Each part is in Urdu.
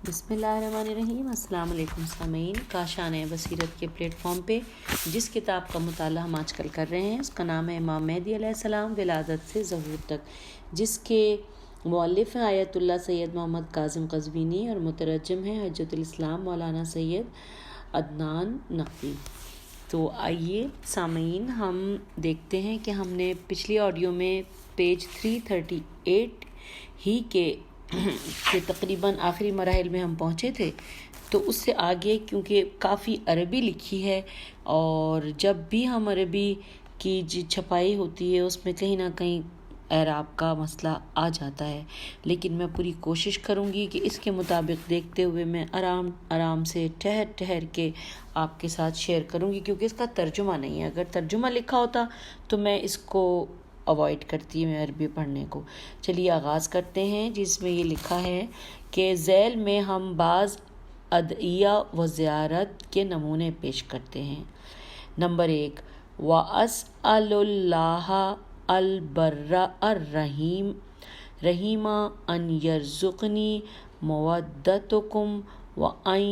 بسم اللہ الرحمن الرحیم۔ السلام علیکم سامعین، کاشان بصیرت کے پلیٹ فارم پہ جس کتاب کا مطالعہ ہم آج کل کر رہے ہیں اس کا نام ہے امام مہدی علیہ السلام ولادت سے ظہور تک، جس کے مؤلف ہیں آیت اللہ سید محمد کاظم قزوینی اور مترجم ہیں حجت الاسلام مولانا سید عدنان نقوی۔ تو آئیے سامعین ہم دیکھتے ہیں کہ ہم نے پچھلی آڈیو میں پیج 338 ہی کے تقریباً آخری مراحل میں ہم پہنچے تھے، تو اس سے آگے کیونکہ کافی عربی لکھی ہے اور جب بھی ہم عربی کی چھپائی ہوتی ہے اس میں کہیں نہ کہیں اعراب کا مسئلہ آ جاتا ہے، لیکن میں پوری کوشش کروں گی کہ اس کے مطابق دیکھتے ہوئے میں آرام سے ٹھہر کے آپ کے ساتھ شیئر کروں گی، کیونکہ اس کا ترجمہ نہیں ہے۔ اگر ترجمہ لکھا ہوتا تو میں اس کو اوائڈ کرتی میں عربی پڑھنے کو۔ چلیے آغاز کرتے ہیں، جس میں یہ لکھا ہے کہ ذیل میں ہم بعض ادعیہ و زیارت کے نمونے پیش کرتے ہیں۔ نمبر 1، وَأَسْأَلُ اللَّهَ الْبَرَّ الرَّحِيمَ أَنْ يَرْزُقْنِي مَوَدَّتَكُمْ وَأَنْ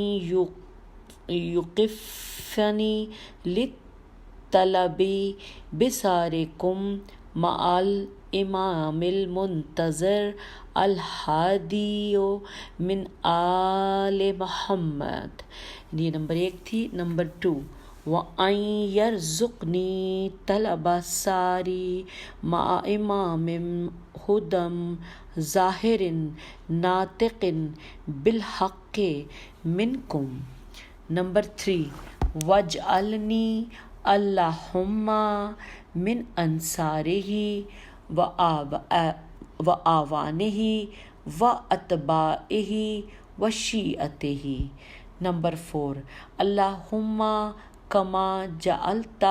يُوقِفَنِي لِلطَّلَبِ بِصَارِكُمْ مع الامام المنتظر الہادی من آل محمد۔ یہ نمبر 1 تھی۔ نمبر 2، وَأَنْ يَرْزُقْنِي طَلَبَ ساری مع امام ہدم ظاہر ناطق بالحق منکم۔ نمبر 3، وَاجْعَلْنِي اللہم من انصارہ وآوانہ واتباعہ وشیعتہ۔ نمبر 4، اللہم کما جعلت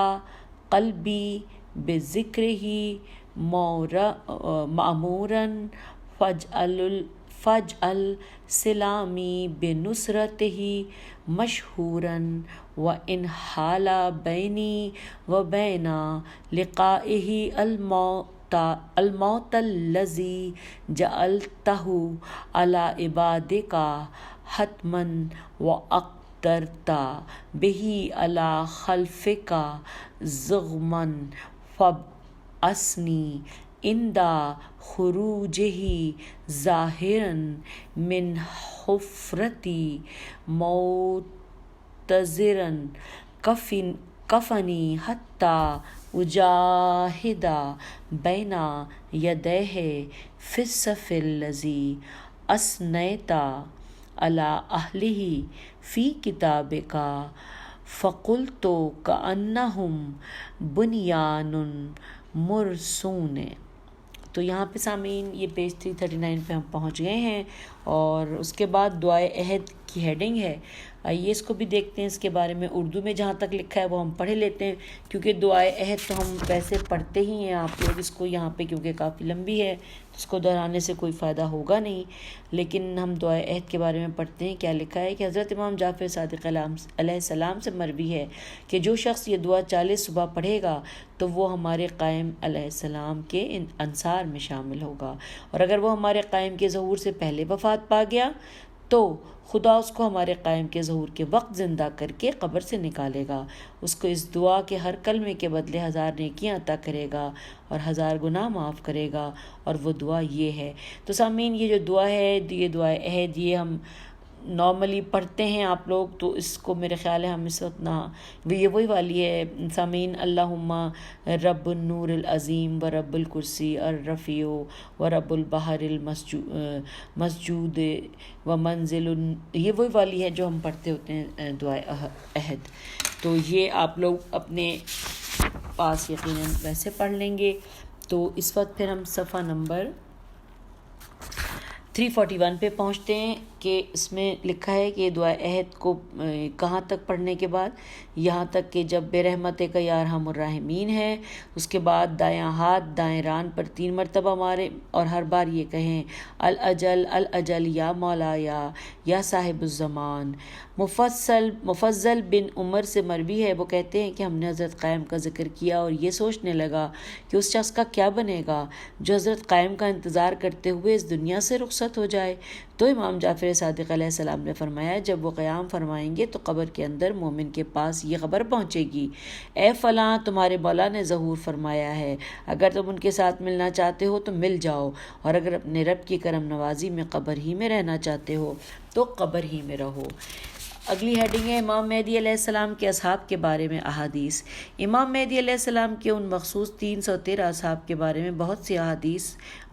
قلبی بذکرہ معمورا فاجعل سلامی بنصرتہ مشہورا وإن حال بینی وبین لقائہ الموت الذی جعلتہ علی عبادک حتما واقدرت بہ علی خلقک زغما فابعثنی عند خروجہ ظاہرا من حفرتی معتذرا کفنی حتی اجاہد بین یدیہ فی الصف الذی اثنیت علی اہلہ فی کتابک فقلت کأنہم بنیان مرصوص۔ تو یہاں پہ سامعین یہ پیج 339 پہ ہم پہنچ گئے ہیں اور اس کے بعد دعائے عہد کی ہیڈنگ ہے۔ آئیے اس کو بھی دیکھتے ہیں۔ اس کے بارے میں اردو میں جہاں تک لکھا ہے وہ ہم پڑھ لیتے ہیں، کیونکہ دعائے عہد تو ہم ویسے پڑھتے ہی ہیں آپ لوگ اس کو یہاں پہ، کیونکہ کافی لمبی ہے اس کو دہرانے سے کوئی فائدہ ہوگا نہیں، لیکن ہم دعائے عہد کے بارے میں پڑھتے ہیں۔ کیا لکھا ہے کہ حضرت امام جعفر صادق علیہ السلام سے مروی ہے کہ جو شخص یہ دعا 40 صبح پڑھے گا تو وہ ہمارے قائم علیہ السلام کے انصار میں شامل ہوگا، اور اگر وہ ہمارے قائم کے ظہور سے پہلے وفات پا گیا تو خدا اس کو ہمارے قائم کے ظہور کے وقت زندہ کر کے قبر سے نکالے گا، اس کو اس دعا کے ہر کلمے کے بدلے 1000 نیکیاں عطا کرے گا اور 1000 گناہ معاف کرے گا، اور وہ دعا یہ ہے۔ تو سامعین یہ جو دعا ہے، یہ دعا عہد، یہ ہم نارملی پڑھتے ہیں آپ لوگ، تو اس کو میرے خیال ہے ہم اس وقت یہ وہی والی ہے سامعین، اللہم رب النور العظیم و رب الکرسی الرفیع و رب البحر المسجود و منزل، یہ وہی والی ہے جو ہم پڑھتے ہوتے ہیں دعائے عہد۔ تو یہ آپ لوگ اپنے پاس یقیناً ویسے پڑھ لیں گے۔ تو اس وقت پھر ہم صفحہ نمبر 341 پہ پہنچتے ہیں کہ اس میں لکھا ہے کہ دعا عہد کو کہاں تک پڑھنے کے بعد، یہاں تک کہ جب بے رحمت کا یا ارحم الراحمین ہے، اس کے بعد دایاں ہاتھ دائیں ران پر 3 مرتبہ مارے اور ہر بار یہ کہیں الاجل الاجل یا مولا یا صاحب الزمان۔ مفضل بن عمر سے مروی ہے، وہ کہتے ہیں کہ ہم نے حضرت قائم کا ذکر کیا اور یہ سوچنے لگا کہ اس شخص کا کیا بنے گا جو حضرت قائم کا انتظار کرتے ہوئے اس دنیا سے رخصت ہو جائے، تو امام جعفر جعفر صادق علیہ السلام نے فرمایا جب وہ قیام فرمائیں گے تو قبر کے اندر مومن کے پاس یہ خبر پہنچے گی، اے فلاں تمہارے مولا نے ظہور فرمایا ہے، اگر تم ان کے ساتھ ملنا چاہتے ہو تو مل جاؤ، اور اگر اپنے رب کی کرم نوازی میں قبر ہی میں رہنا چاہتے ہو تو قبر ہی میں رہو۔ اگلی ہیڈنگ ہے امام مہدی علیہ السلام کے اصحاب کے بارے میں احادیث۔ امام مہدی علیہ السلام کے ان مخصوص 313 اصحاب کے بارے میں بہت سی احادیث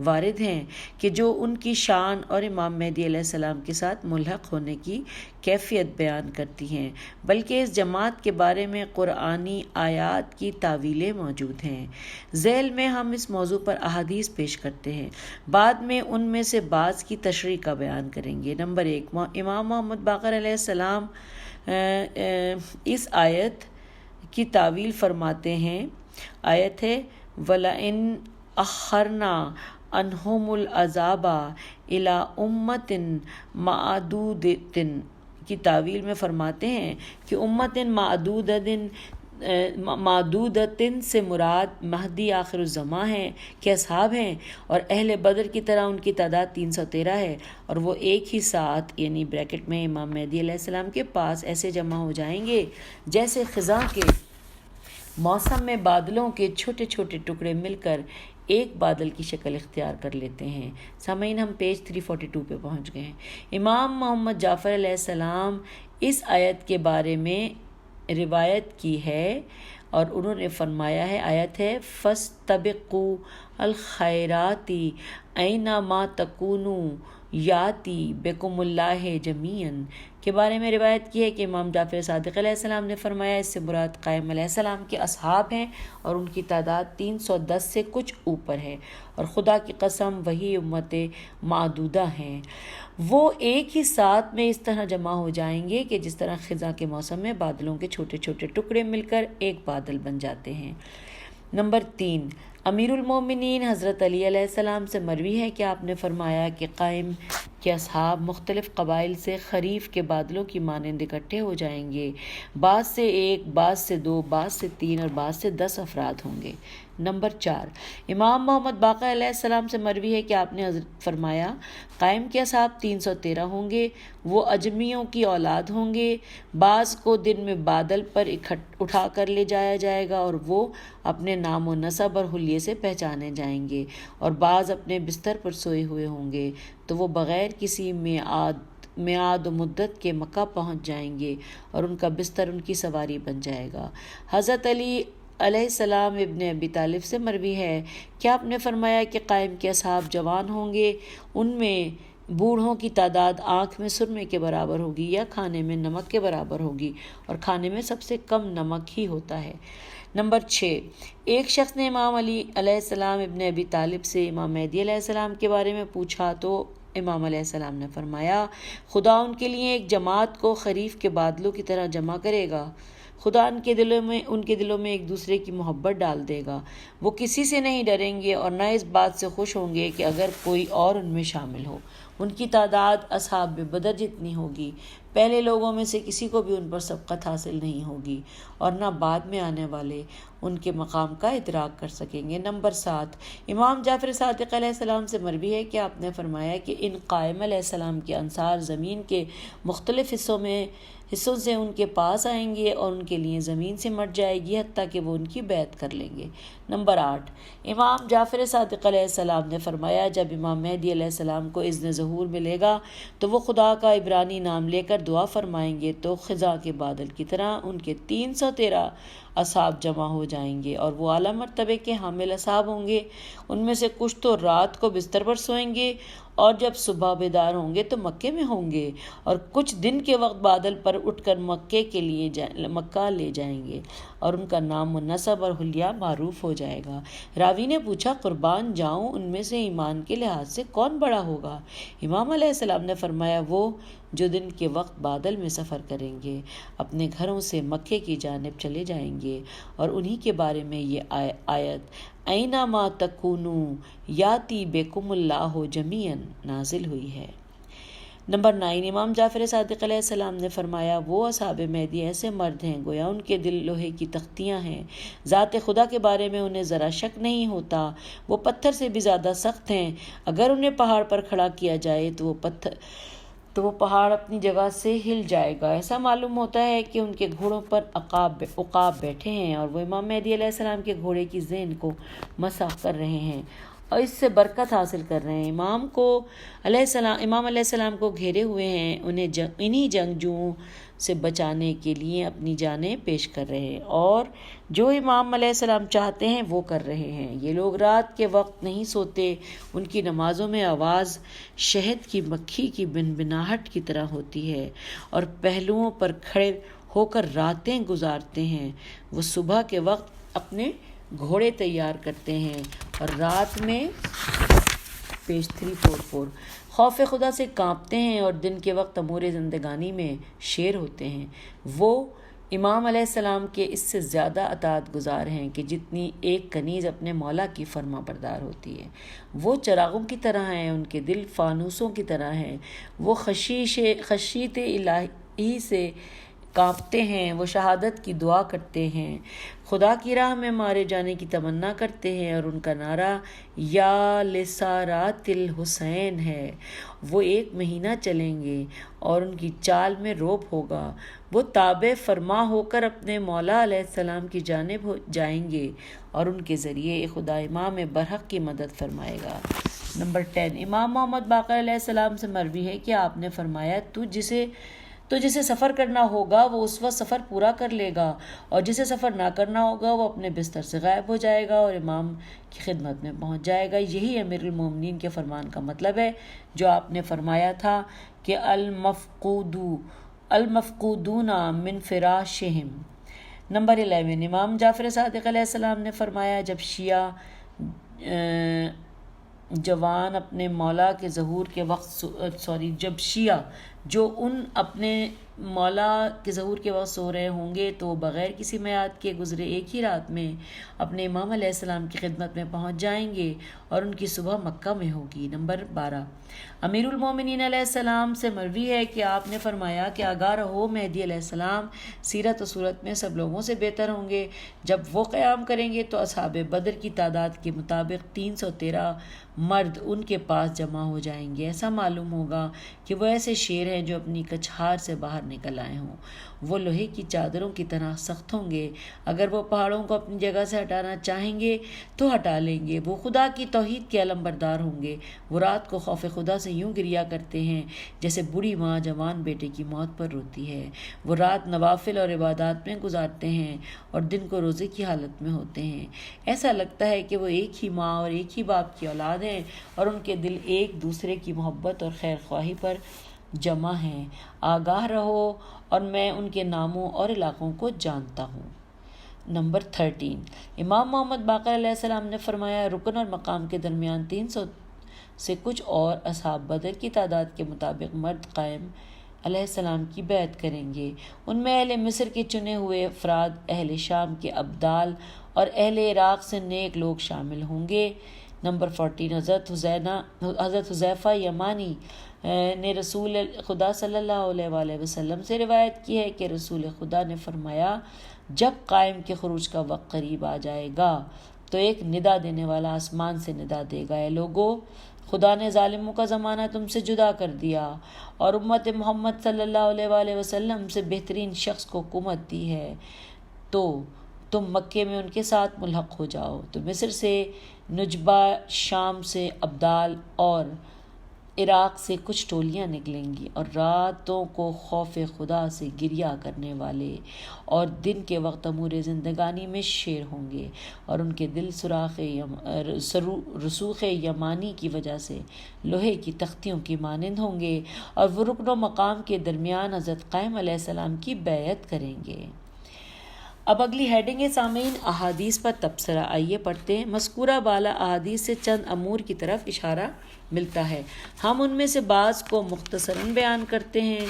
وارد ہیں کہ جو ان کی شان اور امام مہدی علیہ السلام کے ساتھ ملحق ہونے کی کیفیت بیان کرتی ہیں، بلکہ اس جماعت کے بارے میں قرآنی آیات کی تعویلیں موجود ہیں۔ ذیل میں ہم اس موضوع پر احادیث پیش کرتے ہیں، بعد میں ان میں سے بعض کی تشریح کا بیان کریں گے۔ نمبر 1، امام محمد باقر علیہ السلام اس آیت کی تعویل فرماتے ہیں، آیت ہے وَلَئِنْ أَخَّرْنَا عَنْهُمُ الْعَذَابَ إِلَىٰ أُمَّةٍ مَعْدُودَةٍ کی تعویل میں فرماتے ہیں کہ امت معدودتن سے مراد مہدی آخر الزماں ہیں کے اصحاب ہیں، اور اہل بدر کی طرح ان کی تعداد 313 ہے، اور وہ ایک ہی ساتھ یعنی بریکٹ میں امام مہدی علیہ السلام کے پاس ایسے جمع ہو جائیں گے جیسے خزاں کے موسم میں بادلوں کے چھوٹے چھوٹے ٹکڑے مل کر ایک بادل کی شکل اختیار کر لیتے ہیں۔ سامعین ہم پیج 342 پہ پہنچ گئے ہیں۔ امام محمد جعفر علیہ السلام اس آیت کے بارے میں روایت کی ہے اور انہوں نے فرمایا ہے، آیت ہے فَاسْتَبِقُوا الْخَيْرَاتِ أَيْنَمَا تَكُونُوا یاتی بِكُمُ اللَّهِ جَمِيعًا کے بارے میں روایت کی ہے کہ امام جعفر صادق علیہ السلام نے فرمایا اس سے مراد قائم علیہ السلام کے اصحاب ہیں اور ان کی تعداد 310 سے کچھ اوپر ہے، اور خدا کی قسم وہی امت معدودہ ہیں، وہ ایک ہی ساتھ میں اس طرح جمع ہو جائیں گے کہ جس طرح خزاں کے موسم میں بادلوں کے چھوٹے چھوٹے ٹکڑے مل کر ایک بادل بن جاتے ہیں۔ نمبر 3، امیر المومنین حضرت علی علیہ السلام سے مروی ہے کہ آپ نے فرمایا کہ قائم کے اصحاب مختلف قبائل سے خریف کے بادلوں کی مانند اکٹھے ہو جائیں گے، بعض سے 1، بعض سے 2، بعض سے 3 اور بعض سے 10 افراد ہوں گے۔ نمبر 4، امام محمد باقر علیہ السلام سے مروی ہے کہ آپ نے فرمایا قائم کے اصحاب 313 ہوں گے، وہ اجمیوں کی اولاد ہوں گے، بعض کو دن میں بادل پر اٹھا کر لے جایا جائے گا اور وہ اپنے نام و نسب اور حلیے سے پہچانے جائیں گے، اور بعض اپنے بستر پر سوئے ہوئے ہوں گے تو وہ بغیر کسی میعاد و مدت کے مکہ پہنچ جائیں گے اور ان کا بستر ان کی سواری بن جائے گا۔ حضرت علی علیہ السلام ابن ابی طالب سے مروی ہے کہ آپ نے فرمایا کہ قائم کے اصحاب جوان ہوں گے، ان میں بوڑھوں کی تعداد آنکھ میں سرمے کے برابر ہوگی یا کھانے میں نمک کے برابر ہوگی، اور کھانے میں سب سے کم نمک ہی ہوتا ہے۔ نمبر 6، ایک شخص نے امام علی علیہ السلام ابن ابی طالب سے امام مہدی علیہ السلام کے بارے میں پوچھا تو امام علیہ السلام نے فرمایا خدا ان کے لیے ایک جماعت کو خریف کے بادلوں کی طرح جمع کرے گا، خدا ان کے دلوں میں ایک دوسرے کی محبت ڈال دے گا، وہ کسی سے نہیں ڈریں گے اور نہ اس بات سے خوش ہوں گے کہ اگر کوئی اور ان میں شامل ہو، ان کی تعداد اصحاب بدر جتنی ہوگی، پہلے لوگوں میں سے کسی کو بھی ان پر سبقت حاصل نہیں ہوگی اور نہ بعد میں آنے والے ان کے مقام کا ادراک کر سکیں گے۔ نمبر 7، امام جعفر صادق علیہ السلام سے مروی ہے کہ آپ نے فرمایا کہ ان قائم علیہ السلام کے انصار زمین کے مختلف حصوں سے ان کے پاس آئیں گے اور ان کے لیے زمین سے مٹ جائے گی حتیٰ کہ وہ ان کی بیعت کر لیں گے۔ نمبر 8، امام جعفر صادق علیہ السلام نے فرمایا جب امام مہدی علیہ السلام کو اذن ظہور ملے گا تو وہ خدا کا عبرانی نام لے کر دعا فرمائیں گے تو خزاں کے بادل کی طرح ان کے 313 اصحاب جمع ہو جائیں گے، اور وہ اعلیٰ مرتبے کے حامل اصحاب ہوں گے، ان میں سے کچھ تو رات کو بستر پر سوئیں گے اور جب صبح بیدار ہوں گے تو مکے میں ہوں گے، اور کچھ دن کے وقت بادل پر اٹھ کر مکہ لے جائیں گے اور ان کا نام و نسب اور حلیہ معروف ہو جائے گا۔ راوی نے پوچھا قربان جاؤں ان میں سے ایمان کے لحاظ سے کون بڑا ہوگا؟ امام علیہ السلام نے فرمایا وہ جو دن کے وقت بادل میں سفر کریں گے، اپنے گھروں سے مکے کی جانب چلے جائیں گے، اور انہی کے بارے میں یہ آیت اینما تکونوا یاتی بکم اللہ جمیعا نازل ہوئی ہے۔ نمبر 9، امام جعفر صادق علیہ السلام نے فرمایا وہ اصحاب مہدی ایسے مرد ہیں گویا ان کے دل لوہے کی تختیاں ہیں، ذات خدا کے بارے میں انہیں ذرا شک نہیں ہوتا، وہ پتھر سے بھی زیادہ سخت ہیں، اگر انہیں پہاڑ پر کھڑا کیا جائے تو وہ تو وہ پہاڑ اپنی جگہ سے ہل جائے گا۔ ایسا معلوم ہوتا ہے کہ ان کے گھوڑوں پر عقاب بیٹھے ہیں اور وہ امام مہدی علیہ السلام کے گھوڑے کی ذہن کو مسح کر رہے ہیں اور اس سے برکت حاصل کر رہے ہیں۔ امام علیہ السلام کو گھیرے ہوئے ہیں، انہی جنگجوؤں سے بچانے کے لیے اپنی جانیں پیش کر رہے ہیں، اور جو امام علیہ السلام چاہتے ہیں وہ کر رہے ہیں۔ یہ لوگ رات کے وقت نہیں سوتے، ان کی نمازوں میں آواز شہد کی مکھی کی بنبناہٹ کی طرح ہوتی ہے اور پہلوؤں پر کھڑے ہو کر راتیں گزارتے ہیں۔ وہ صبح کے وقت اپنے گھوڑے تیار کرتے ہیں اور رات میں پیج 344 خوف خدا سے کانپتے ہیں اور دن کے وقت امور زندگانی میں شیر ہوتے ہیں۔ وہ امام علیہ السلام کے اس سے زیادہ اطاعت گزار ہیں کہ جتنی ایک کنیز اپنے مولا کی فرما بردار ہوتی ہے۔ وہ چراغوں کی طرح ہیں، ان کے دل فانوسوں کی طرح ہیں۔ وہ خشیت الہی سے کانپتے ہیں، وہ شہادت کی دعا کرتے ہیں، خدا کی راہ میں مارے جانے کی تمنا کرتے ہیں، اور ان کا نعرہ یا لسارات الحسین ہے۔ وہ 1 مہینہ چلیں گے اور ان کی چال میں روب ہوگا۔ وہ تابع فرما ہو کر اپنے مولا علیہ السلام کی جانب جائیں گے اور ان کے ذریعے خدا امام برحق کی مدد فرمائے گا۔ نمبر 10، امام محمد باقر علیہ السلام سے مروی ہے کہ آپ نے فرمایا تو جسے سفر کرنا ہوگا وہ اس وقت سفر پورا کر لے گا، اور جسے سفر نہ کرنا ہوگا وہ اپنے بستر سے غائب ہو جائے گا اور امام کی خدمت میں پہنچ جائے گا۔ یہی امیر المومنین کے فرمان کا مطلب ہے جو آپ نے فرمایا تھا کہ المفقودون من فراشہم۔ نمبر 11، امام جعفر صادق علیہ السلام نے فرمایا جب شیعہ جوان اپنے مولا کے ظہور کے وقت جب شیعہ جو اپنے مولا کے ظہور کے وقت سو رہے ہوں گے تو بغیر کسی میعاد کے گزرے ایک ہی رات میں اپنے امام علیہ السلام کی خدمت میں پہنچ جائیں گے اور ان کی صبح مکہ میں ہوگی۔ نمبر 12، امیر المومنین علیہ السلام سے مروی ہے کہ آپ نے فرمایا کہ آگاہ رہو مہدی علیہ السلام سیرت و صورت میں سب لوگوں سے بہتر ہوں گے۔ جب وہ قیام کریں گے تو اصحاب بدر کی تعداد کے مطابق 313 مرد ان کے پاس جمع ہو جائیں گے۔ ایسا معلوم ہوگا کہ وہ ایسے شیر ہیں جو اپنی کچھار سے باہر نکل آئے ہوں۔ وہ لوہے کی چادروں کی طرح سخت ہوں گے، اگر وہ پہاڑوں کو اپنی جگہ سے ہٹانا چاہیں گے تو ہٹا لیں گے۔ وہ خدا کی توحید کے علم بردار ہوں گے۔ وہ رات کو خوف خدا سے یوں گریا کرتے ہیں جیسے بوڑھی ماں جوان بیٹے کی موت پر روتی ہے۔ وہ رات نوافل اور عبادات میں گزارتے ہیں اور دن کو روزے کی حالت میں ہوتے ہیں۔ ایسا لگتا ہے کہ وہ ایک ہی ماں اور ایک ہی باپ کی اولاد ہیں اور ان کے دل ایک دوسرے کی محبت اور خیر خواہی پر جمع ہیں۔ آگاہ رہو اور میں ان کے ناموں اور علاقوں کو جانتا ہوں۔ نمبر 13، امام محمد باقر علیہ السلام نے فرمایا رکن اور مقام کے درمیان 300 سے کچھ اور اصحاب بدر کی تعداد کے مطابق مرد قائم علیہ السلام کی بیعت کریں گے۔ ان میں اہل مصر کے چنے ہوئے افراد، اہل شام کے ابدال اور اہل عراق سے نیک لوگ شامل ہوں گے۔ نمبر 14، حضرت حذیفہ یمانی نے رسول خدا صلی اللہ علیہ وآلہ وسلم سے روایت کی ہے کہ رسول خدا نے فرمایا جب قائم کے خروج کا وقت قریب آ جائے گا تو ایک ندا دینے والا آسمان سے ندا دے گا، اے لوگو خدا نے ظالموں کا زمانہ تم سے جدا کر دیا اور امت محمد صلی اللہ علیہ وآلہ وسلم سے بہترین شخص کو حکومت دی ہے، تو تم مکے میں ان کے ساتھ ملحق ہو جاؤ۔ تو مصر سے نجبہ، شام سے ابدال اور عراق سے کچھ ٹولیاں نکلیں گی اور راتوں کو خوف خدا سے گریہ کرنے والے اور دن کے وقت امور زندگانی میں شیر ہوں گے، اور ان کے دل رسوخ یمانی کی وجہ سے لوہے کی تختیوں کی مانند ہوں گے، اور وہ رکن و مقام کے درمیان حضرت قائم علیہ السلام کی بیعت کریں گے۔ اب اگلی ہیڈنگ ہے سامعین احادیث پر تبصرہ۔ آئیے پڑھتے ہیں۔ مذکورہ بالا احادیث سے چند امور کی طرف اشارہ ملتا ہے، ہم ان میں سے بعض کو مختصراً بیان کرتے ہیں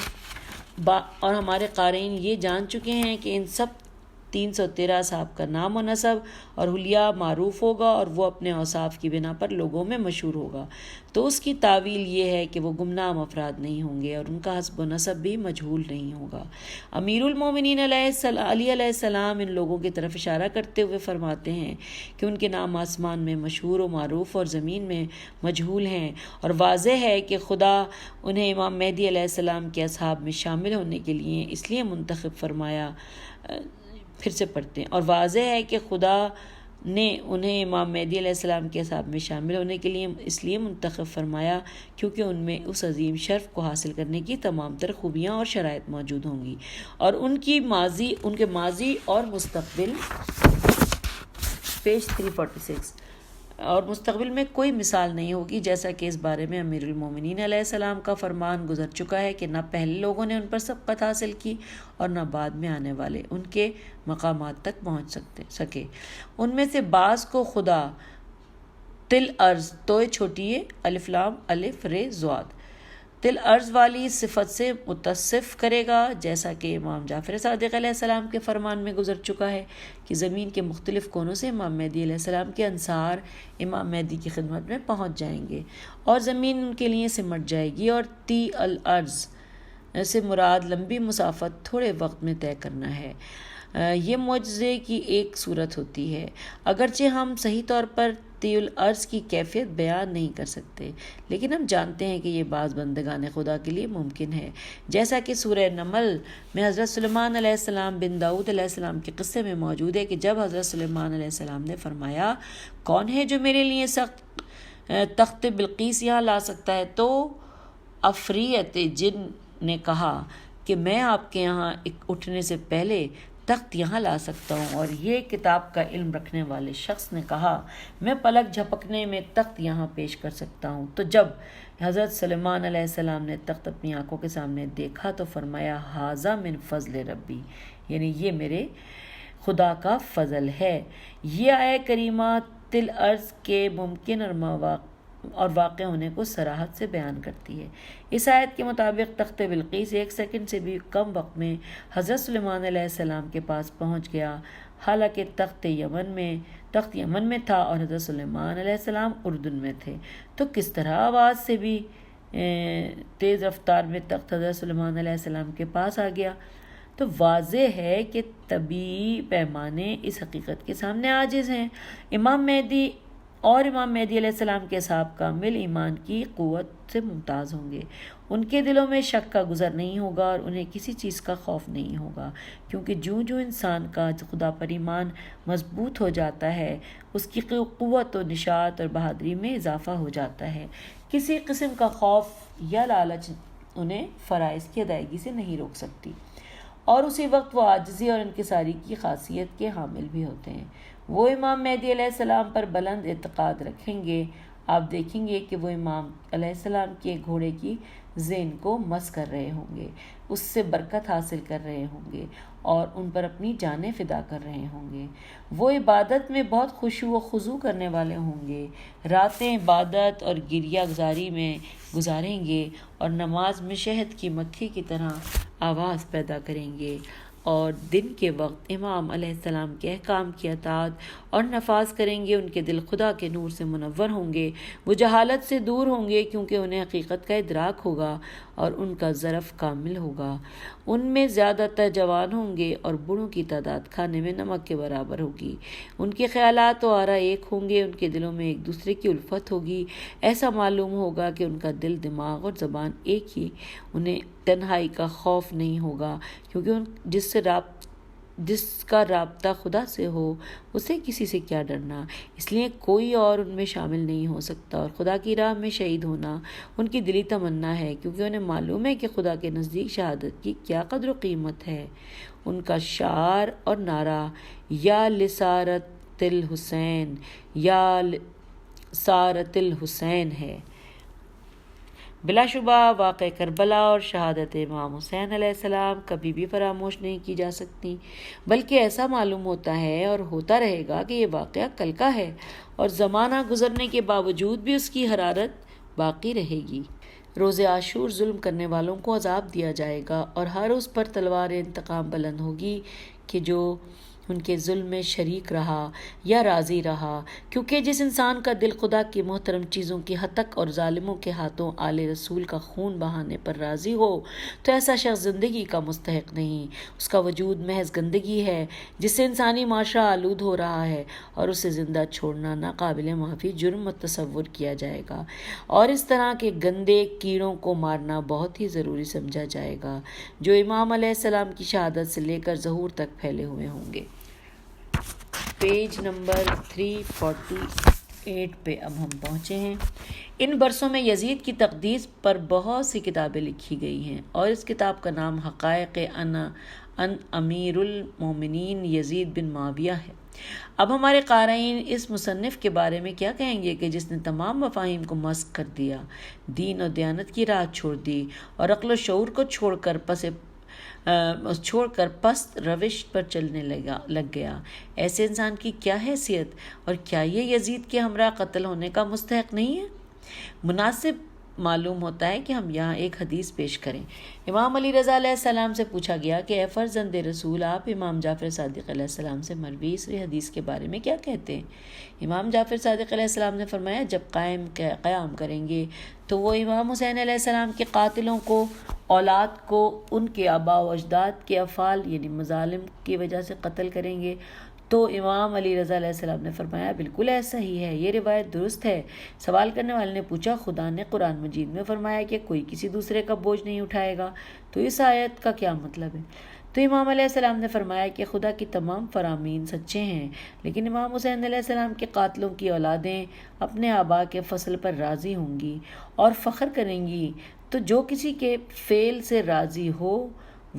اور ہمارے قارئین یہ جان چکے ہیں کہ ان سب 313 اصحاب کا نام و نسب اور حلیہ معروف ہوگا، اور وہ اپنے اوصاف کی بنا پر لوگوں میں مشہور ہوگا، تو اس کی تعویل یہ ہے کہ وہ گمنام افراد نہیں ہوں گے اور ان کا حسب و نسب بھی مجہول نہیں ہوگا۔ امیر المومنین علی علیہ السلام ان لوگوں کی طرف اشارہ کرتے ہوئے فرماتے ہیں کہ ان کے نام آسمان میں مشہور و معروف اور زمین میں مجہول ہیں، اور واضح ہے کہ خدا انہیں امام مہدی علیہ السلام کے اصحاب میں شامل ہونے کے لیے اس لیے منتخب فرمایا، پھر سے پڑھتے ہیں، اور واضح ہے کہ خدا نے انہیں امام مہدی علیہ السلام کے اصحاب میں شامل ہونے کے لیے اس لیے منتخب فرمایا کیونکہ ان میں اس عظیم شرف کو حاصل کرنے کی تمام تر خوبیاں اور شرائط موجود ہوں گی، اور ان کے ماضی اور مستقبل پیج 346 اور مستقبل میں کوئی مثال نہیں ہوگی، جیسا کہ اس بارے میں امیر المومنین علیہ السلام کا فرمان گزر چکا ہے کہ نہ پہلے لوگوں نے ان پر سبقت حاصل کی اور نہ بعد میں آنے والے ان کے مقامات تک پہنچ سکے۔ ان میں سے بعض کو خدا تل ارض توئے چھوٹیے الف لام الف ر زواد تل ارض والی صفت سے متصف کرے گا، جیسا کہ امام جعفر صادق علیہ السلام کے فرمان میں گزر چکا ہے کہ زمین کے مختلف کونوں سے امام مہدی علیہ السلام کے انصار امام مہدی کی خدمت میں پہنچ جائیں گے اور زمین ان کے لیے سمٹ جائے گی، اور تی الارض سے مراد لمبی مسافت تھوڑے وقت میں طے کرنا ہے۔ یہ معجزے کی ایک صورت ہوتی ہے، اگرچہ ہم صحیح طور پر طی الارض کی کیفیت بیان نہیں کر سکتے، لیکن ہم جانتے ہیں کہ یہ بعض بندگان خدا کے لیے ممکن ہے، جیسا کہ سورہ نمل میں حضرت سلیمان علیہ السلام بن داؤد علیہ السلام کے قصے میں موجود ہے کہ جب حضرت سلیمان علیہ السلام نے فرمایا کون ہے جو میرے لیے سخت تخت بلقیس یہاں لا سکتا ہے، تو عفریت جن نے کہا کہ میں آپ کے یہاں اٹھنے سے پہلے تخت یہاں لا سکتا ہوں، اور یہ کتاب کا علم رکھنے والے شخص نے کہا میں پلک جھپکنے میں تخت یہاں پیش کر سکتا ہوں۔ تو جب حضرت سلیمان علیہ السلام نے تخت اپنی آنکھوں کے سامنے دیکھا تو فرمایا ھذا من فضل ربی، یعنی یہ میرے خدا کا فضل ہے۔ یہ آیہ کریمہ تل ارض کے ممکن اور واقع ہونے کو صراحت سے بیان کرتی ہے۔ اس آیت کے مطابق تخت بلقیس 1 سیکنڈ سے بھی کم وقت میں حضرت سلیمان علیہ السلام کے پاس پہنچ گیا، حالانکہ تخت یمن میں تھا اور حضرت سلیمان علیہ السلام اردن میں تھے، تو کس طرح آواز سے بھی تیز رفتار میں تخت حضرت سلیمان علیہ السلام کے پاس آ گیا؟ تو واضح ہے کہ طبیعی پیمانے اس حقیقت کے سامنے عاجز ہیں۔ امام مہدی علیہ السلام کے اصحاب کامل ایمان کی قوت سے ممتاز ہوں گے، ان کے دلوں میں شک کا گزر نہیں ہوگا اور انہیں کسی چیز کا خوف نہیں ہوگا، کیونکہ جوں انسان کا خدا پر ایمان مضبوط ہو جاتا ہے اس کی قوت و نشاط اور بہادری میں اضافہ ہو جاتا ہے۔ کسی قسم کا خوف یا لالچ انہیں فرائض کی ادائیگی سے نہیں روک سکتی، اور اسی وقت وہ عاجزی اور انکساری کی خاصیت کے حامل بھی ہوتے ہیں۔ وہ امام مہدی علیہ السلام پر بلند اعتقاد رکھیں گے، آپ دیکھیں گے کہ وہ امام علیہ السلام کے گھوڑے کی زین کو مس کر رہے ہوں گے، اس سے برکت حاصل کر رہے ہوں گے اور ان پر اپنی جانیں فدا کر رہے ہوں گے۔ وہ عبادت میں بہت خشوع و خضوع کرنے والے ہوں گے، راتیں عبادت اور گریہ گزاری میں گزاریں گے اور نماز میں شہد کی مکھی کی طرح آواز پیدا کریں گے، اور دن کے وقت امام علیہ السلام کے احکام کی اطاعت اور نفاذ کریں گے۔ ان کے دل خدا کے نور سے منور ہوں گے، وہ جہالت سے دور ہوں گے کیونکہ انہیں حقیقت کا ادراک ہوگا اور ان کا ظرف کامل ہوگا۔ ان میں زیادہ تر جوان ہوں گے اور بوڑھوں کی تعداد کھانے میں نمک کے برابر ہوگی۔ ان کے خیالات و آرا ایک ہوں گے، ان کے دلوں میں ایک دوسرے کی الفت ہوگی، ایسا معلوم ہوگا کہ ان کا دل، دماغ اور زبان ایک ہی۔ انہیں تنہائی کا خوف نہیں ہوگا کیونکہ جس کا رابطہ خدا سے ہو اسے کسی سے کیا ڈرنا، اس لیے کوئی اور ان میں شامل نہیں ہو سکتا، اور خدا کی راہ میں شہید ہونا ان کی دلی تمنا ہے کیونکہ انہیں معلوم ہے کہ خدا کے نزدیک شہادت کی کیا قدر و قیمت ہے۔ ان کا شعار اور نعرہ یا لسارت الحسین یا سارت الحسین ہے۔ بلا شبہ واقع کربلا اور شہادت امام حسین علیہ السلام کبھی بھی فراموش نہیں کی جا سکتی، بلکہ ایسا معلوم ہوتا ہے اور ہوتا رہے گا کہ یہ واقعہ کل کا ہے اور زمانہ گزرنے کے باوجود بھی اس کی حرارت باقی رہے گی۔ روز عاشور ظلم کرنے والوں کو عذاب دیا جائے گا اور ہر اس پر تلوار انتقام بلند ہوگی کہ جو ان کے ظلم میں شریک رہا یا راضی رہا، کیونکہ جس انسان کا دل خدا کی محترم چیزوں کی ہتک اور ظالموں کے ہاتھوں آل رسول کا خون بہانے پر راضی ہو تو ایسا شخص زندگی کا مستحق نہیں، اس کا وجود محض گندگی ہے جس سے انسانی معاشرہ آلود ہو رہا ہے، اور اسے زندہ چھوڑنا ناقابل معافی جرم تصور کیا جائے گا، اور اس طرح کے گندے کیڑوں کو مارنا بہت ہی ضروری سمجھا جائے گا جو امام علیہ السلام کی شہادت سے لے کر ظہور تک پھیلے ہوئے ہوں گے۔ پیج نمبر 348 پہ اب ہم پہنچے ہیں۔ ان برسوں میں یزید کی تقدیس پر بہت سی کتابیں لکھی گئی ہیں، اور اس کتاب کا نام حقائق ان امیر المومنین یزید بن معاویہ ہے۔ اب ہمارے قارئین اس مصنف کے بارے میں کیا کہیں گے کہ جس نے تمام مفاہیم کو مسخ کر دیا، دین اور دیانت کی راہ چھوڑ دی اور عقل و شعور کو چھوڑ کر پست روش پر چلنے لگ گیا۔ ایسے انسان کی کیا حیثیت، اور کیا یہ یزید کے ہمراہ قتل ہونے کا مستحق نہیں ہے؟ مناسب معلوم ہوتا ہے کہ ہم یہاں ایک حدیث پیش کریں۔ امام علی رضا علیہ السلام سے پوچھا گیا کہ اے فرزند رسول، آپ امام جعفر صادق علیہ السلام سے مروی اس حدیث کے بارے میں کیا کہتے ہیں؟ امام جعفر صادق علیہ السلام نے فرمایا، جب قیام کریں گے تو وہ امام حسین علیہ السلام کے قاتلوں کو، اولاد کو ان کے آباء و اجداد کے افعال یعنی مظالم کی وجہ سے قتل کریں گے۔ تو امام علی رضا علیہ السلام نے فرمایا، بالکل ایسا ہی ہے، یہ روایت درست ہے۔ سوال کرنے والے نے پوچھا، خدا نے قرآن مجید میں فرمایا کہ کوئی کسی دوسرے کا بوجھ نہیں اٹھائے گا، تو اس آیت کا کیا مطلب ہے؟ تو امام علیہ السلام نے فرمایا کہ خدا کی تمام فرامین سچے ہیں، لیکن امام حسین علیہ السلام کے قاتلوں کی اولادیں اپنے آباء کے فصل پر راضی ہوں گی اور فخر کریں گی، تو جو کسی کے فعل سے راضی ہو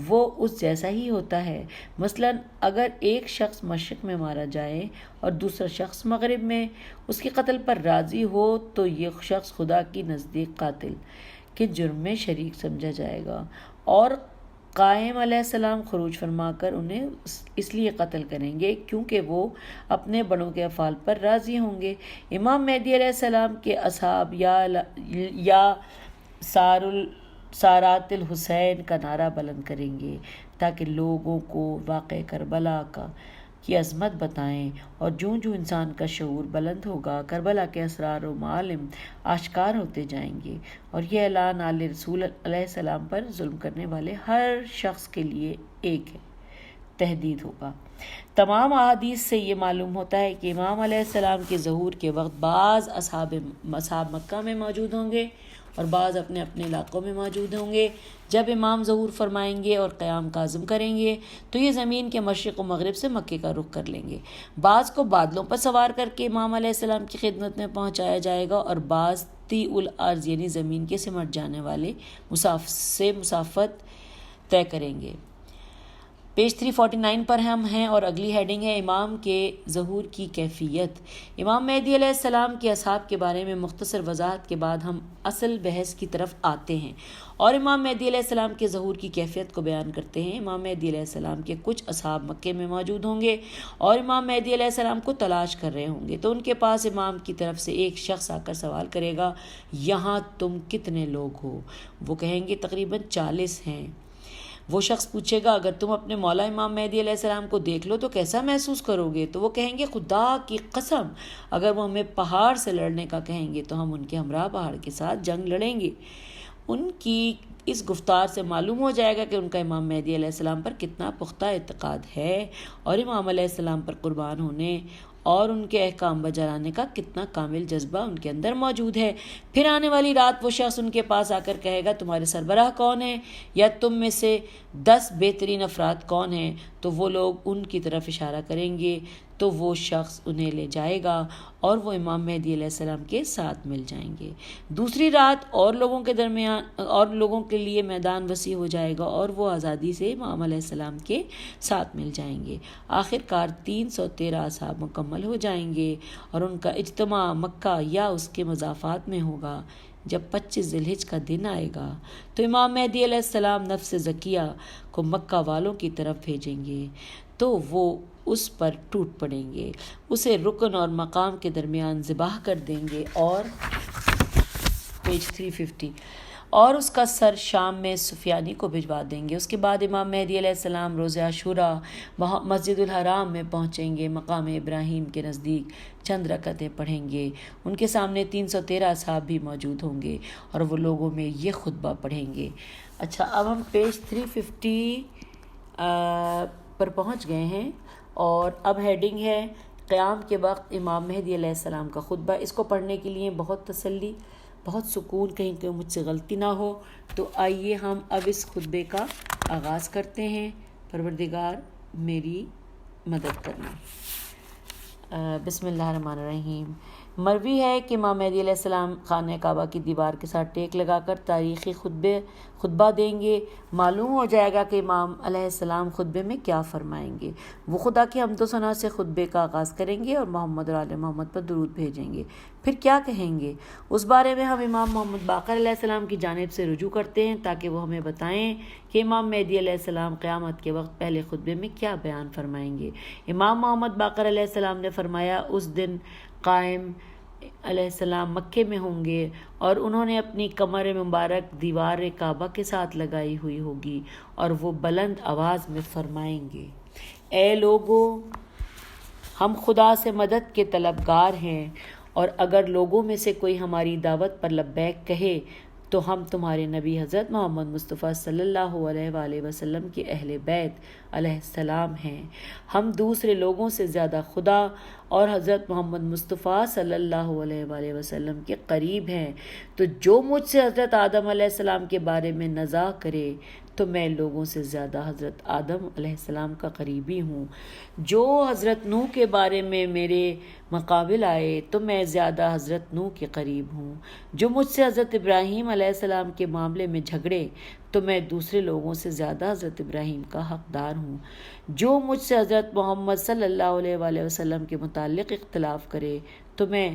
وہ اس جیسا ہی ہوتا ہے۔ مثلا اگر ایک شخص مشرق میں مارا جائے اور دوسرا شخص مغرب میں، اس کے قتل پر راضی ہو تو یہ شخص خدا کی نزدیک قاتل کے جرم میں شریک سمجھا جائے گا، اور قائم علیہ السلام خروج فرما کر انہیں اس لیے قتل کریں گے کیونکہ وہ اپنے بڑوں کے افعال پر راضی ہوں گے۔ امام مہدی علیہ السلام کے اصحاب یا سارات الحسین کا نعرہ بلند کریں گے تاکہ لوگوں کو واقع کربلا کی عظمت بتائیں، اور جوں انسان کا شعور بلند ہوگا کربلا کے اسرار و معالم آشکار ہوتے جائیں گے، اور یہ اعلان آل رسول علیہ السلام پر ظلم کرنے والے ہر شخص کے لیے ایک تحدید ہوگا۔ تمام احادیث سے یہ معلوم ہوتا ہے کہ امام علیہ السلام کے ظہور کے وقت بعض اصحاب مکہ میں موجود ہوں گے اور بعض اپنے علاقوں میں موجود ہوں گے۔ جب امام ظہور فرمائیں گے اور قیام کا عزم کریں گے تو یہ زمین کے مشرق و مغرب سے مکے کا رخ کر لیں گے۔ بعض کو بادلوں پر سوار کر کے امام علیہ السلام کی خدمت میں پہنچایا جائے گا، اور بعض الارض یعنی زمین کے سمٹ جانے والے سے مسافت طے کریں گے۔ پیج 349 پر ہم ہیں اور اگلی ہیڈنگ ہے امام کے ظہور کی کیفیت۔ امام مہدی علیہ السلام کے اصحاب کے بارے میں مختصر وضاحت کے بعد ہم اصل بحث کی طرف آتے ہیں اور امام مہدی علیہ السلام کے ظہور کی کیفیت کو بیان کرتے ہیں۔ امام مہدی علیہ السلام کے کچھ اصحاب مکے میں موجود ہوں گے اور امام مہدی علیہ السلام کو تلاش کر رہے ہوں گے، تو ان کے پاس امام کی طرف سے ایک شخص آ کر سوال کرے گا، یہاں تم کتنے لوگ ہو؟ وہ کہیں گے تقریباً 40 ہیں۔ وہ شخص پوچھے گا، اگر تم اپنے مولا امام مہدی علیہ السلام کو دیکھ لو تو کیسا محسوس کرو گے؟ تو وہ کہیں گے، خدا کی قسم اگر وہ ہمیں پہاڑ سے لڑنے کا کہیں گے تو ہم ان کے ہمراہ پہاڑ کے ساتھ جنگ لڑیں گے۔ ان کی اس گفتار سے معلوم ہو جائے گا کہ ان کا امام مہدی علیہ السلام پر کتنا پختہ اعتقاد ہے اور امام علیہ السلام پر قربان ہونے اور ان کے احکام بجا لانے کا کتنا کامل جذبہ ان کے اندر موجود ہے۔ پھر آنے والی رات وہ شخص ان کے پاس آ کر کہے گا، تمہارے سربراہ کون ہیں، یا تم میں سے 10 بہترین افراد کون ہیں؟ تو وہ لوگ ان کی طرف اشارہ کریں گے تو وہ شخص انہیں لے جائے گا اور وہ امام مہدی علیہ السلام کے ساتھ مل جائیں گے۔ دوسری رات اور لوگوں کے لیے میدان وسیع ہو جائے گا اور وہ آزادی سے امام علیہ السلام کے ساتھ مل جائیں گے۔ آخر کار 313 اصحاب مکمل ہو جائیں گے اور ان کا اجتماع مکہ یا اس کے مضافات میں ہوگا۔ جب 25 ذی الحجہ کا دن آئے گا تو امام مہدی علیہ السلام نفس زکیہ کو مکہ والوں کی طرف بھیجیں گے تو وہ اس پر ٹوٹ پڑیں گے، اسے رکن اور مقام کے درمیان ذبح کر دیں گے، اور پیج 350 اور اس کا سر شام میں سفیانی کو بھجوا دیں گے۔ اس کے بعد امام مہدی علیہ السلام روز عاشوراء مسجد الحرام میں پہنچیں گے، مقام ابراہیم کے نزدیک چند رکعتیں پڑھیں گے۔ ان کے سامنے 313 اصحاب بھی موجود ہوں گے اور وہ لوگوں میں یہ خطبہ پڑھیں گے۔ اچھا، اب ہم پیج 350 پر پہنچ گئے ہیں اور اب ہیڈنگ ہے قیام کے وقت امام مہدی علیہ السلام کا خطبہ۔ اس کو پڑھنے کے لیے بہت تسلی، بہت سکون، کہیں کہ مجھ سے غلطی نہ ہو۔ تو آئیے ہم اب اس خطبے کا آغاز کرتے ہیں۔ پروردگار میری مدد کرنا۔ بسم اللہ الرحمن الرحیم۔ مروی ہے کہ امام مہدی علیہ السلام خانہ کعبہ کی دیوار کے ساتھ ٹیک لگا کر تاریخی خطبہ دیں گے۔ معلوم ہو جائے گا کہ امام علیہ السلام خطبے میں کیا فرمائیں گے۔ وہ خدا کی حمد و ثنا سے خطبے کا آغاز کریں گے اور محمد اور آل محمد پر درود بھیجیں گے۔ پھر کیا کہیں گے اس بارے میں ہم امام محمد باقر علیہ السلام کی جانب سے رجوع کرتے ہیں تاکہ وہ ہمیں بتائیں کہ امام مہدی علیہ السلام قیامت کے وقت پہلے خطبے میں کیا بیان فرمائیں گے۔ امام محمد باقر علیہ السلام نے فرمایا، اس دن قائم علیہ السلام مکے میں ہوں گے اور انہوں نے اپنی کمر مبارک دیوار کعبہ کے ساتھ لگائی ہوئی ہوگی اور وہ بلند آواز میں فرمائیں گے، اے لوگو، ہم خدا سے مدد کے طلبگار ہیں، اور اگر لوگوں میں سے کوئی ہماری دعوت پر لبیک کہے تو ہم تمہارے نبی حضرت محمد مصطفیٰ صلی اللہ علیہ وآلہ وسلم کے اہل بیت علیہ السلام ہیں۔ ہم دوسرے لوگوں سے زیادہ خدا اور حضرت محمد مصطفیٰ صلی اللہ علیہ وآلہ وسلم کے قریب ہیں۔ تو جو مجھ سے حضرت آدم علیہ السلام کے بارے میں نزاع کرے تو میں لوگوں سے زیادہ حضرت آدم علیہ السلام کا قریبی ہوں۔ جو حضرت نوح کے بارے میں میرے مقابل آئے تو میں زیادہ حضرت نوح کے قریب ہوں۔ جو مجھ سے حضرت ابراہیم علیہ السلام کے معاملے میں جھگڑے تو میں دوسرے لوگوں سے زیادہ حضرت ابراہیم کا حقدار ہوں۔ جو مجھ سے حضرت محمد صلی اللہ علیہ وآلہ وسلم کے متعلق اختلاف کرے تو میں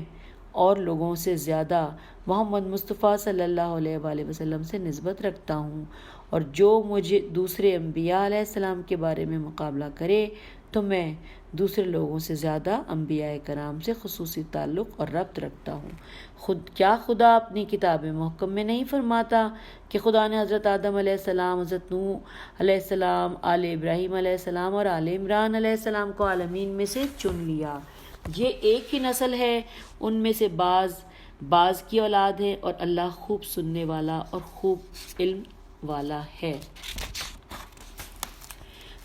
اور لوگوں سے زیادہ محمد مصطفیٰ صلی اللہ علیہ وآلہ وسلم سے نسبت رکھتا ہوں، اور جو مجھے دوسرے انبیاء علیہ السلام کے بارے میں مقابلہ کرے تو میں دوسرے لوگوں سے زیادہ انبیاء کرام سے خصوصی تعلق اور ربط رکھتا ہوں۔ کیا خدا اپنی کتاب محکم میں نہیں فرماتا کہ خدا نے حضرت آدم علیہ السلام، حضرت نوح علیہ السلام، آل ابراہیم علیہ السلام اور آل عمران علیہ السلام کو عالمین میں سے چن لیا؟ یہ ایک ہی نسل ہے، ان میں سے بعض کی اولاد ہے، اور اللہ خوب سننے والا اور خوب علم والا ہے۔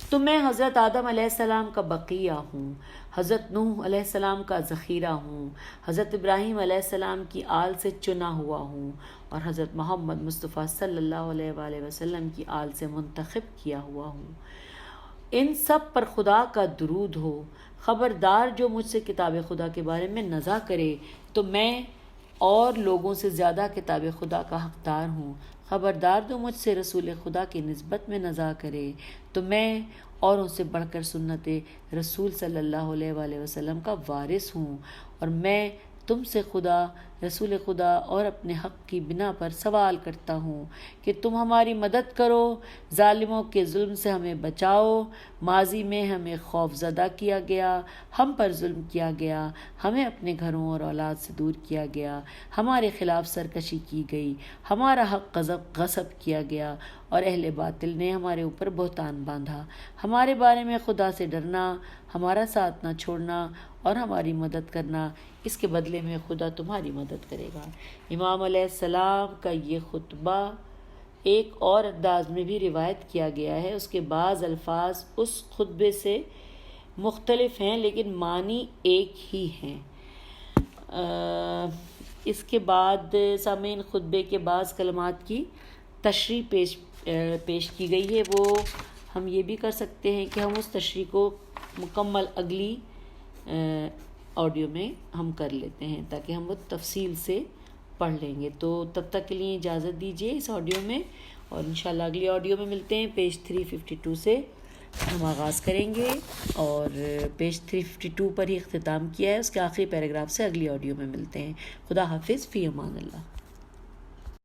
تو میں حضرت آدم علیہ السلام کا بقیہ ہوں، حضرت نوح علیہ السلام کا ذخیرہ ہوں، حضرت ابراہیم علیہ السلام کی آل سے چنا ہوا ہوں، اور حضرت محمد مصطفیٰ صلی اللہ علیہ وآلہ وسلم کی آل سے منتخب کیا ہوا ہوں۔ ان سب پر خدا کا درود ہو۔ خبردار جو مجھ سے کتاب خدا کے بارے میں نزاع کرے تو میں اور لوگوں سے زیادہ کتاب خدا کا حقدار ہوں۔ خبردار جو مجھ سے رسول خدا کی نسبت میں نزاع کرے تو میں اوروں سے بڑھ کر سنت رسول صلی اللہ علیہ وآلہ وسلم کا وارث ہوں، اور میں تم سے خدا، رسول خدا اور اپنے حق کی بنا پر سوال کرتا ہوں کہ تم ہماری مدد کرو، ظالموں کے ظلم سے ہمیں بچاؤ۔ ماضی میں ہمیں خوف زدہ کیا گیا، ہم پر ظلم کیا گیا، ہمیں اپنے گھروں اور اولاد سے دور کیا گیا، ہمارے خلاف سرکشی کی گئی، ہمارا حق غصب کیا گیا، اور اہل باطل نے ہمارے اوپر بہتان باندھا۔ ہمارے بارے میں خدا سے ڈرنا، ہمارا ساتھ نہ چھوڑنا اور ہماری مدد کرنا، اس کے بدلے میں خدا تمہاری مدد کرے گا۔ امام علیہ السلام کا یہ خطبہ ایک اور انداز میں بھی روایت کیا گیا ہے۔ اس کے بعض الفاظ اس خطبے سے مختلف ہیں لیکن معنی ایک ہی ہیں۔ اس کے بعد سامعین خطبے کے بعض کلمات کی تشریح پیش کی گئی ہے۔ وہ ہم یہ بھی کر سکتے ہیں کہ ہم اس تشریح کو مکمل اگلی آڈیو میں ہم کر لیتے ہیں تاکہ ہم وہ تفصیل سے پڑھ لیں گے۔ تو تب تک کے لیے اجازت دیجیے اس آڈیو میں، اور انشاءاللہ اگلی آڈیو میں ملتے ہیں۔ پیج 352 سے ہم آغاز کریں گے اور پیج 352 پر ہی اختتام کیا ہے، اس کے آخری پیراگراف سے اگلی آڈیو میں ملتے ہیں۔ خدا حافظ، فی امان اللہ۔